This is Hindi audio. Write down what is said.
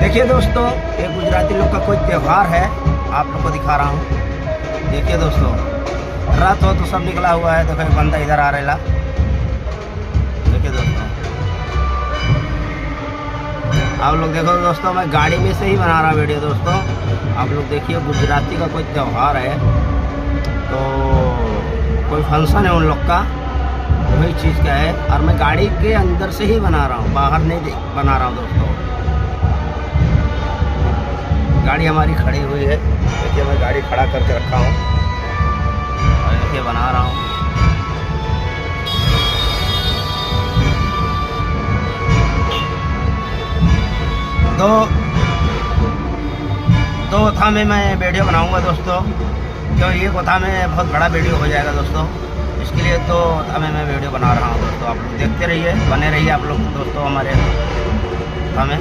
देखिए दोस्तों, ये गुजराती लोग का कोई त्यौहार है, आप लोग को दिखा रहा हूँ। देखिए दोस्तों, रात हो तो सब निकला हुआ है। देखो एक बंदा इधर आ रहेला। देखिए दोस्तों, आप लोग देखो दोस्तों, मैं गाड़ी में से ही बना रहा वीडियो। दोस्तों आप लोग देखिए, गुजराती का कोई त्यौहार है, तो कोई फंक्शन है उन लोग का, वही चीज़ का है। और मैं गाड़ी के अंदर से ही बना रहा हूँ, बाहर नहीं बना रहा हूँ दोस्तों। गाड़ी हमारी खड़ी हुई है। देखिए मैं गाड़ी खड़ा करके रखा हूँ और देखिए बना रहा हूँ। दो था में मैं वीडियो बनाऊंगा दोस्तों, क्यों ये कोथा में बहुत बड़ा वीडियो हो जाएगा दोस्तों। इसके लिए तो था में मैं वीडियो बना रहा हूँ दोस्तों। आप लोग देखते रहिए, बने रहिए आप लोग दोस्तों हमारे था में।